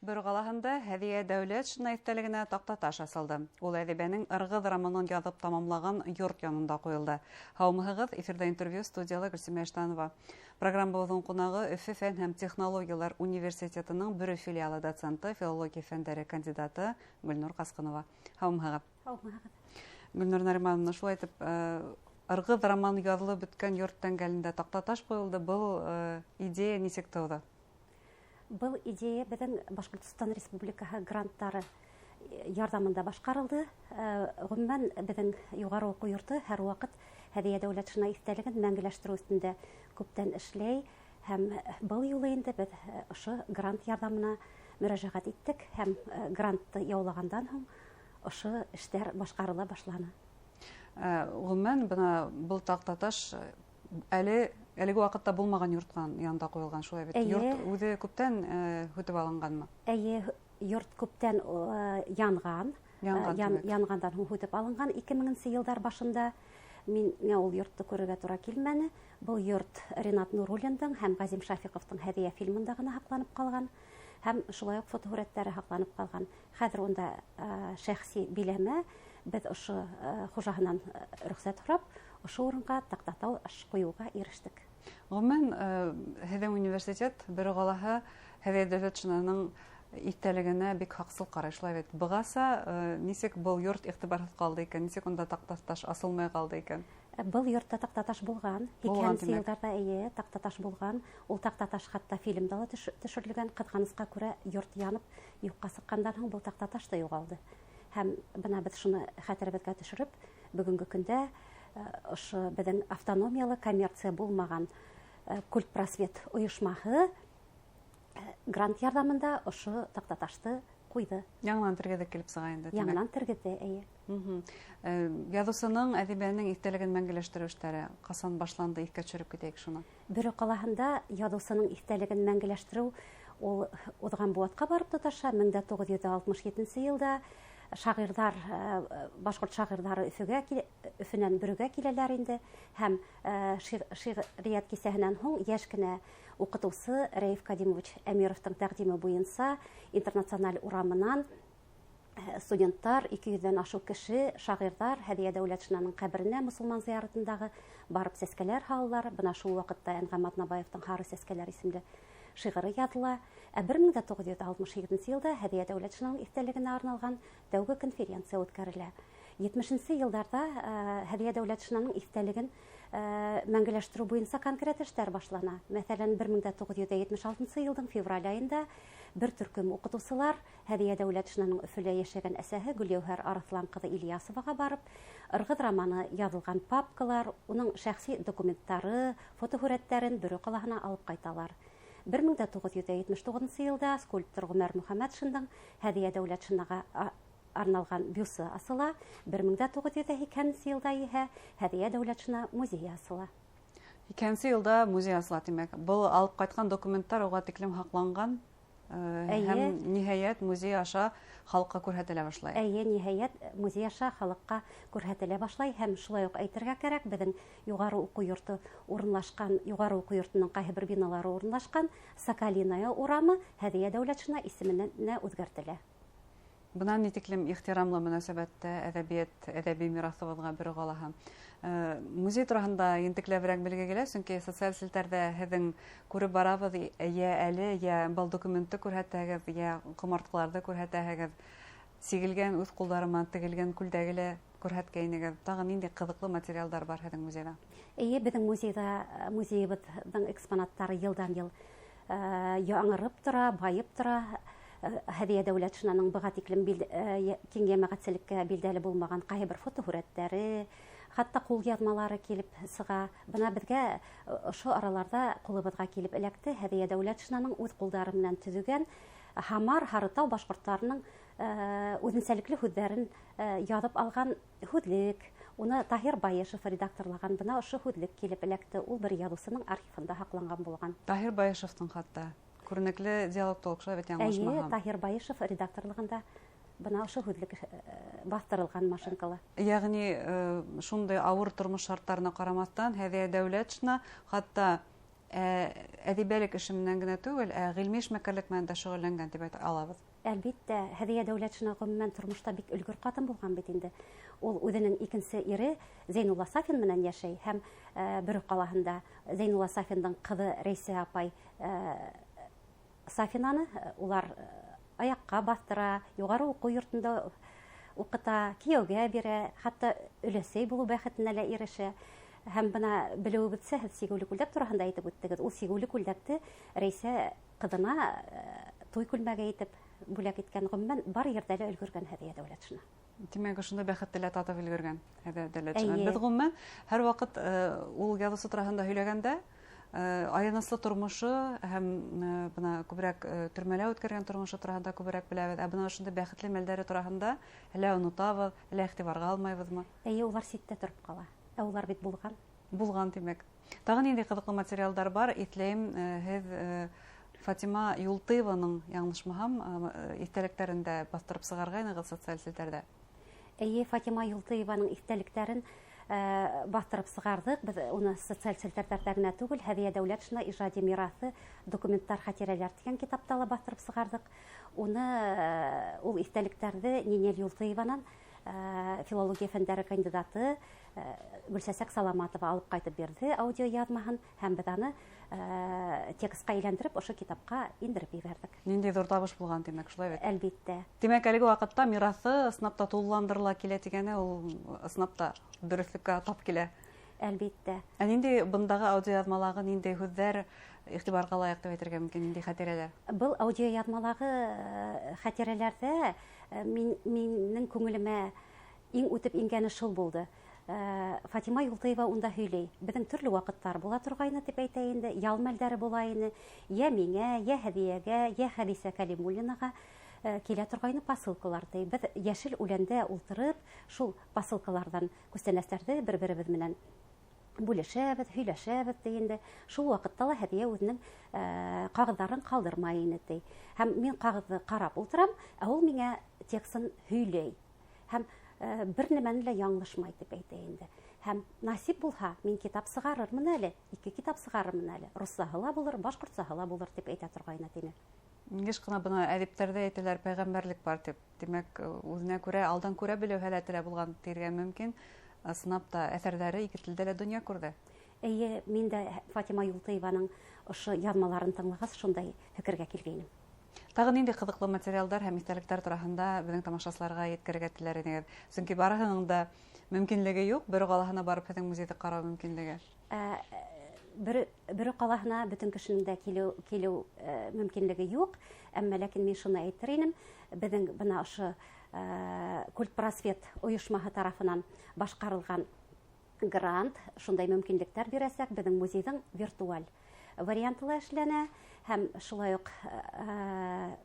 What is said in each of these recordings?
Бер галаһында Һәдия Дәүләтшина истәлегенә тактаташ асылды. Ул әдибәнең «Ыргыз» романын язып тамамлаган йорт янында куелды. Һаумыгыз, эфирда интервью, студиялы Гөлсемә Эштанова. Программабызның кунагы Өфе фән һәм технологиялар университетының бер филиалы доценты, филология фәннәре кандидаты Гөлнур Касканова. Һаумыгыз. Гөлнур Наримановна, шулай итеп, «Ыргыз» романы язылып беткән йорт тәңгәлендә тактаташ куелды. Был идея ничек тыуды? Бұл идея біздің Башкортостан Республикаһы гранттары ярдәмендә башкарылды. Гомумән біздің югары уку йорты һәр вакыт Һәдия Дәүләтшина истәлеген мәңгеләштерү өстендә күптән эшләй һәм бұл юлы инде без ошо грант ярдәменә мөрәҗәгать иттек һәм грантты яулагандан һоң ошо эшләр башкарыла башланы. Гомумән был тактаташ әлеге вакытта булмаган йорттан янында куелган, шулай бит. Йорт үзе күптән хөтеп алынганмы? Йорт күптән янган. Янгандан һуң хөтеп алынган 2000 еллар башында. Миңа ул йортты күрергә туры килмәне. Бу йорт Ринат Нуруллиндың һәм Газим Шафиковтың Һәдия фильмында гына һакланып калган. Һәм шулай ук фотосурәтләре һакланып калган. Хәзер унда шәхси биләмә без ошо хуҗаһынан рөхсәт сорап, ошо урынга тактаташ куюга ирештек. Гомумән, һеҙҙең университет бер галаһы Һәдия Дәүләтшинаның истәлегенә бик һаҡсыл ҡарай, шулай бит. Бығаса нисек был йорт иғтибарһыҙ ҡалды икән, нисек унда тактаташ асылмай ҡалды икән? Был йортта тактаташ булган. 2000 елларда тактаташ булган. Ул тактаташ хатта фильмда ла төшөрөлгән. Ҡыҙғанысҡа күрә йорт янып, юҡҡа сыҡҡандан һуң был тактаташ та юғалды. Һәм бына без шуны хәтеребеҙгә төшөрөп, бөгөнгө көндә ошо беҙҙең автономиялы коммерция булмаған Культ просвет ойошмаһы грант ярҙамында ошо тактаташты ҡуйҙы. Яңынан тергеҙе килеп сыға инде. Яңынан тергеҙе, эйе. Яҙыусының, әҙибәнең иҫтәлеген мәңгеләштереү эштәре ҡасан башланды, иҫкә төшөрөп китәйек шуны? Бөрө ҡалаһында яҙыусының иҫтәлеген мәңгеләштереү ул уҙған быуатҡа барып тоташа. 1967 йылда шағирҙар, башҡорт шағирҙары Өфөнән Бөрөгә киләләр инде һәм шиғриәт кисәһенән һуң йәш кенә уҡытыусы Рәйеф Кадимович Әмировтың тәҡдиме буйынса интернациональ урамынан студенттар, 200-дән ашыу кеше, шағирҙар Һәдия Дәүләтшинаның ҡәберенә мосолман зыяратындағы барып сәскәләр һалалар. Бына шул ваҡытта Әнғәм Атнабаевтың «Һары сәскәләр» исемле шиғыры яҙыла. 1967 йылда Һәдия Дәүләтшинаның иҫтәлегенә арналған тәүге конференция үткәрелә. 70-нче йылдарҙа Һәдия Дәүләтшинаның иҫтәлеген мәңгеләштереү буйынса конкрет эштәр башлана. Мәҫәлән, 1976 йылдың февраль айында бер төркөм уҡытыусылар Һәдия Дәүләтшинаның Өфөлә йәшәгән әсәһе Гөлйәүһәр Арыҫлан ҡыҙы Ильясоваға барып, «Ырғыҙ» романы яҙылған папкалар, уның шәхси документтары, фотоһүрәттәрен Бөрө ҡалаһына алып ҡайталар. 1979 йылда скульптор Ғүмәр Мөхәмәтшиндың Һәдия Дәүләтшинаға арналған бюсы асыла. 1980 йылда иһә Һәдия Дәүләтшина музейы асыла. 2000 йылда музей асыла, тимәк. Был алып ҡайтҡан документтар уға тиклем һаҡланған һәм ниһайәт музей аша халыҡҡа күрһәтелә башлай. Әйе, ниһайәт музей аша халыҡҡа күрһәтелә башлай һәм шулай уҡ әйтергә кәрәк, беҙҙең юғары уҡыу йорто урынлашҡан, юғары уҡыу йортоноң ҡайһы бер биналары урынлашҡан Соколиная урамы Һәдия Дәүләтшина исеменә үҙгәртелә. Бынан ни тиклем ихтирамлы мөнәсәбәттә әҙәби мираҫыбыҙға бер галаһы. Музей тураһында ентекләберәк белгегә килә, сөнки социаль селтәрҙә һеҙҙең күреп барабыҙ, йә әле, йә был документты күрһәтәһегеҙ, йә ҡомартҡыларҙы күрһәтәһегеҙ, сигелгән үҙ ҡулдарыма тегелгән күлдәге лә күрһәткәйнегеҙ. Тағы ниндәй ҡыҙыҡлы материалдар бар һеҙҙең музейҙа? Эйе, беҙҙең музейыбыҙҙың экспонаттары йылдан-йыл яңырып тора, байып тора. Һәдия Дәүләтшинаның быға тиклем киң йәмәғәтселеккә билдәле булмаған ҡайһы бер фотоһүрәттәре, хатта ҡулъяҙмалары килеп сыға. Бына беҙгә ошо араларҙа ҡулыбыҙға килеп эләкте Һәдия Дәүләтшинаның үҙ ҡулдары менән төҙөгән Һамар, Һарытау башҡорттарының үҙенсәлекле һүҙҙәрен яҙып алған һүҙлек. Уны Таһир Байышев редакторлаған. Бына ошо һүҙлек килеп эләкте. Ул бер яҙыусының архивында һаҡланған булған. Таһир Байышевтың хатта. Күренекле диалогтолог, шулай бит, яңылышмаһам. Әйе, Таһир Байышев редакторлығында бына ошо һүҙлек баҫтырылған машинкала. Йәғни шундай ауыр тормош шарттарына ҡарамаҫтан Һәдия Дәүләтшина хатта әдибәлек эше менән генә түгел, гыйльми эшмәкәрлек менән дә шөгыльләнгән дип әйтә алабыз. Әлбиттә, Һәдия Дәүләтшина гомумән тормышта бик өлгөр катын булган бит инде. Ул үзенең икенче ире Зәйнулла Сафин менән яшәй һәм Бөрек калаһында Зәйнулла Сафиндың кызы Рәйсә апай Сафинаны улар аяҡҡа баҫтыра, юғары уҡыу йортонда уҡыта, кейәүгә бирә, хатта өләсәй булыу бәхетенә лә ирешә. Һәм бына белеүебеҙсә, һеҙ Сигеүле күлдәк тураһында әйтеп үттегеҙ. Ул Сигеүле күлдәкте Рәйсә ҡыҙына туй күлмәге итеп бүләк иткән. Ғөмүмән бар ерҙә лә өлгөргән Һәдиә Дәүләтшина. Тимәк, ошондай бәхетте лә татып өлгөргән Һәдиә Дәүләтшина. Беҙ ғөмүмән һәр ваҡыт ул яҙыусы тураһында һөйләгәндә аяныслы тормошо һәм бына күберәк төрмәлә үткәргән тормошо тураһында күберәк беләбеҙ. Ә бына ошондай бәхетле мәлдәре тураһында әллә онотабыҙ, әллә иғтибарға алмайбыҙмы? Улар ситтә тороп ҡала. Ә улар бит булған. Булған, тимәк. Тағы ниндәй ҡыҙыҡлы материалдар бар? Иҫләйем, һеҙ Фатима Юлтыеваның, яңылышмаһам, иҫтәлектәрендә баҫтырып сығарғайнығыҙ социаль селтәрҙә. Фатима Юлтыеваның иҫтәлектәрен баҫтырып сығарҙык. Беҙ уны социаль селтәрҙә генә түгел, Һәдиә Дәүләтшина ижади мираҫы, документтар, хатирәләр тигән китапта ла баҫтырып сығарҙык. Ул иҫтәлектәрҙе Нинел Юлтыеванан филология фәндәре кандидаты Гөлсәсәк Саламатова алып ҡайтып бирҙе аудио яҙмаһын, һәм беҙ аны текстҡа әйләндереп, ошо китапҡа индереп ебәрҙек. Ниндәй ҙур табыш булған, тимәк, шулай бит? Әлбиттә. Тимәк, әлеге ваҡытта мираҫы ысынапта тулыландырыла килә тигәне, ул ысынапта дөрөҫлөккә тап килә. Әлбиттә. Ә ниндәй бындағы аудио яҙмалағы, ниндәй һүҙҙәр иғтибарға лайыҡ дип әйтергә мөмкин, ниндәй хәтирәләр? Был аудио яҙмалағы хәтирәләрҙә минең күңелемә иң үтеп ингәне шул булды. Фатима Юлтыева унда һөйләй. Беҙҙең төрлө ваҡыттар була торғайны дип әйтә инде. Ял мәлдәре була ине. Йә миңә, йә Һәдиәгә, йә Хәдисә Кәлимуллинаға килә торғайны посылкалар. Беҙ йәшел үләндә ултырып, шул посылкаларҙан күстәнәстәрҙе бер-беребеҙ менән бүлешәбеҙ, һөйләшәбеҙ инде. Шул ваҡытта ла Һәдиә үҙенең ҡағыҙҙарын ҡалдырмай ине. Һәм мин ҡағыҙҙы ҡарап ултырам, ә ул миңә текстын һөйләй. Һәм бер нәмәне лә яңлышмай дип әйтә инде. Һәм насип булһа, мин китап сығарырмын әле, 2 китап сығарырмын әле. Руссаһы ла булыр, башҡортсаһы ла булыр дип әйтә торғайны тине. Йыш ҡына бына әҙиптәрҙә әйтәләр, пәйғәмбәрлек бар дип. Тимәк, үҙенә күрә, алдан күрә белеү һәләте лә булған тиергә мөмкин. Сынапта әҫәрҙәре ике телдә лә донъя күрҙе. Мин дә Фатима Юлтыеваның ошо яҙмаларын тыңлағас, шундай фекергә килгәйнем. Тағы ниндәй ҡыҙыҡлы материалдар һәм иҫтәлектәр тураһында беҙҙең тамашасыларға еткерергә теләр инегеҙ? Сөнки барыһының да мөмкинлеге юҡ, Бөрө ҡалаһына барып һеҙҙең музейҙы ҡарау мөмкинлеге. Бөрө ҡалаһына бөтөн кешенең дә килеү мөмкинлеге юҡ. Әммә ләкин мин шуны әйтер инем, беҙҙең бына ошо Культпросвет ойошмаһы тарафынан башҡарылған грант шундай мөмкинлектәр бирәсәк. Беҙҙең музейҙың виртуаль варианты ла эшләнә. Һәм шулай уҡ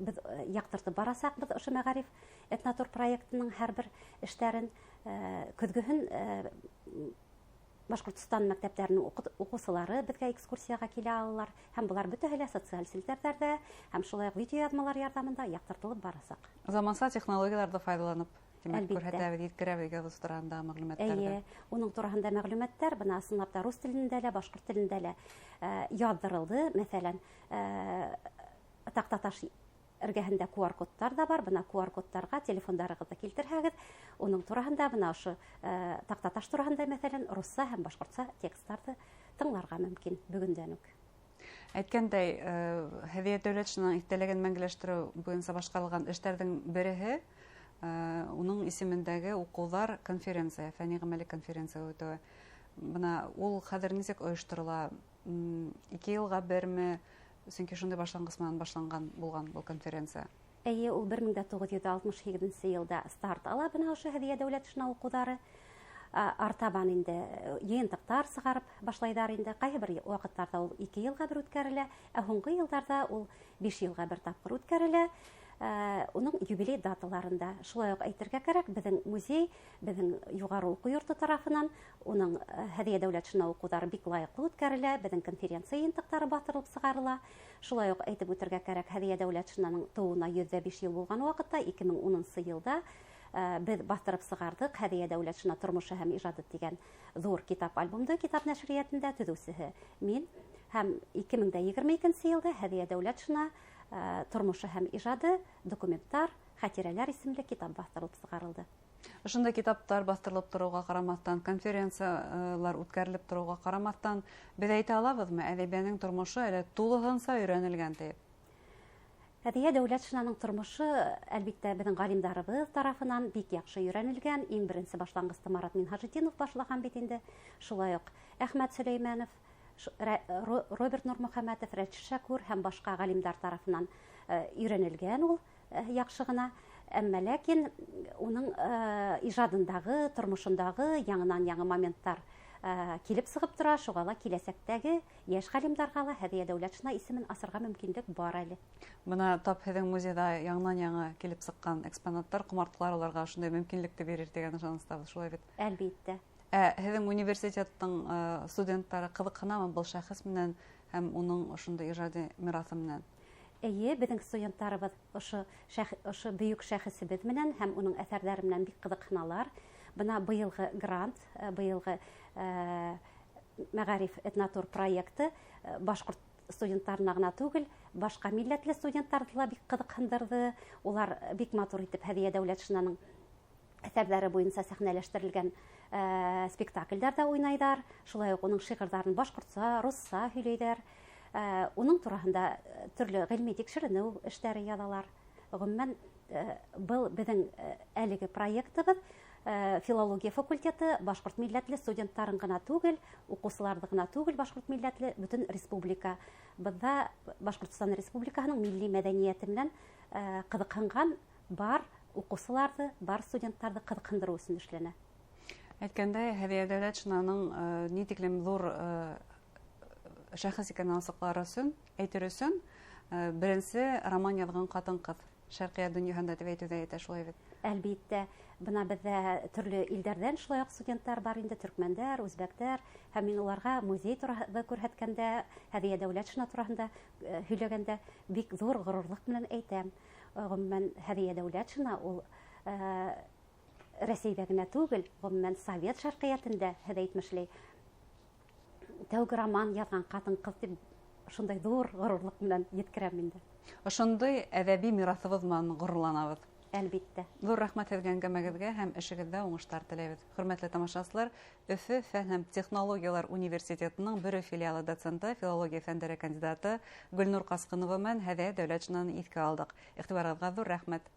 беҙ яҡтыртып барасаҡбыҙ ошо мәғариф этнотур проектының һәр бер эштәрен. Көҙгөһөн Башҡортостан мәктәптәренең уҡыусылары беҙгә экскурсияға килә алалар. Һәм былар бөтәһе лә социаль селтәрҙәрҙә һәм шулай уҡ видеояҙмалар ярҙамында яҡтыртылып барасаҡ. Заманса технологияларҙы файҙаланып, күрһәтәбеҙ, еткерәбеҙ яҙыусы тураһында мәғлүмәттәрҙе. Уның тураһында мәғлүмәттәр бына ысынлап та рус телендә лә, башҡорт телендә лә яҙҙырылды. Мәҫәлән, Таҡтаташ эргәһендә QR-кодтар да бар. Бына QR-кодтарға телефондарығыҙҙы килтерһәгеҙ, уның тураһында бына ошо Таҡтаташ тураһында мәҫәлән русса һәм башҡортса тексттарҙы тыңларға мөмкин бөгөндән үк. Әйткәндәй, Һәдиә Дәүләтшинаның иҫтәлеген мәңгеләштереү буйынса башҡарылған эштәрҙең береһе уның исемендәге уҡыуҙар конференция, фәнни-ғәмәли конференция үтеүе. Бына ул хәҙер нисек ойошторола? 2 йылға берме? Сөнки шундай башланғыс менән башланған булған был конференция. Ул 1968 йылда старт ала бына ошо Һәдиә Дәүләтшина уҡыуҙары. Артабан инде йыйынтыҡтар сығарып башлайҙар инде. Ҡайһы бер ваҡыттарҙа ул 2 йылға бер үткәрелә, ә һуңғы йылдарҙа ул 5 йылға бер тапҡыр үткәрелә. Уның юбилей даталарында. Шулай уҡ әйтергә кәрәк, беҙҙең музей, беҙҙең юғары уҡыу йорто тарафынан уның Һәдиә Дәүләтшина уҡыуҙары бик лайыҡлы үткәрелә, беҙҙең конференция йыйынтыҡтары баҫтырылып сығарыла. Шулай уҡ әйтеп үтергә кәрәк, Һәдиә Дәүләтшинаның тыуына 105 йыл булған ваҡытта, 2010 йылда беҙ баҫтырып сығарҙык Һәдиә Дәүләтшина тормошо һәм ижады тигән ҙур китап альбомды китап нәшриәтендә төҙөүсеһе мин, һәм 2022 елда Һәдия Дәүләтшина тормышы һәм ижады документтар, хатирәләр исемле китап бастырылып чыгарылды. Ошондай китаптар бастырылып торуга карамастан, конференциялар үткәрелеп торуга карамастан, без әйтә алабызмы, әдәбиянең тормышы әле тулыгынча өйрәнелгән дип? Һәдия Дәүләтшинаның тормышы, әлбиттә, безнең галимдарыбыз тарафынан бик яхшы өйрәнелгән. Иң беренче башлангычта Марат Минһаҗетдинов башлаган бит инде. Шулай ук Әхмәт Сөләйманов, Роберт Нурмөхәмәтов, Рәшит Шәкүр һәм башка галимдар тарафынан өйрәнелгән ул яхшы гына. Әмма ләкин уның ижадындагы, тормышындагы яңынан-яңа моменттар килеп сыгып тора. Шуга ла киләсәктәге яшь галимдарга ла Һәдия Дәүләтшина исемен асырга мөмкинлек бар әле. Бына тап һеҙҙең музейҙа яңынан-яңа килеп сыҡҡан экспонаттар, ҡомартҡылар уларға шундай мөмкинлекте бирер дигән ышаныстабыҙ, шулай бит? Әлбиттә. Һеҙҙең университеттың студенттары ҡыҙыҡһынамы был шәхес менән һәм уның ошондай ижади мираҫы менән? Эйе, безнең студенттарыбыҙ ошо бөйөк шәхесебеҙ менән һәм уның әҫәрҙәре менән бик ҡыҙыҡһыналар. Бына быйылғы грант, быйылғы Мәғариф этнотур проекты башҡорт студенттарына ғына түгел, башҡа милләтле студенттарҙы ла бик ҡыҙыҡһындырҙы. Улар бик матур итеп Һәдия Дәүләтшинаның әҫәрҙәре буйынса сәхнәләштерелгән спектаклдәрҙә уйнайҙар. Шулай уҡ уның шиғырҙарын башҡортса, русса һөйләйҙәр. Уның тураһында төрлө ғилми тикшеренеү эштәре яҙалар. Ғөмүмән, был беҙҙең әлеге проектыбыҙ филология факультеты башҡорт милләтле студенттарын ғына түгел, уҡыусыларҙы ғына түгел, башҡорт милләтле бөтөн республика. Бында Башҡортостан Республикаһының милли мәҙәниәте менән ҡыҙыҡһынған бар уҡыусыларҙы, бар студенттарҙы ҡыҙыҡһындырыу өсөн эшләнә. Әйткәндәй, Һәдиә Дәүләтшинаның ни тиклем ҙур шәхес икәнен асыҡлар өсөн, әйтер өсөн, беренсе роман яҙған ҡатын-ҡыҙ Шәрҡиә донъяһында дип әйтеүҙә итә, шулай бит? Әлбиттә, бына беҙҙә төрлө илдәрҙән шулай уҡ студенттар бар инде, төркмәндәр, үзбәктәр, һәм мин уларға музей тураһында күрһәткәндә, Һәдиә Дәүләтшина тураһында һөйләгәндә бик ҙур ғорурлыҡ менән әйтәм. Ғөмүмән, Һәдиә Дәүләтшина ул Рәсәйҙә генә түгел, ғөмүмән Совет шәрҡиәтендә, һеҙ әйтмешләй, тәүге роман яҙған ҡатын-ҡыҙ тип шундай ҙур ғорурлыҡ менән еткерәм инде. Ошондай әҙәби мираҫыбыҙ менән ғорурланабыҙ. Әлбиттә. Ҙур рәхмәт һеҙгә әңгәмәгеҙгә һәм эшегеҙҙә уңыштар теләйбеҙ. Хөрмәтле тамашасылар, Өфө фән һәм технологиялар университетының Бөрө филиалы доценты, филология фәндәре кандидаты Гөлнур Ҡасҡынова менән Һәдиә Дәүләтшинаны иҫкә алдыҡ. Иғтибарығыҙға ҙур рәхмәт.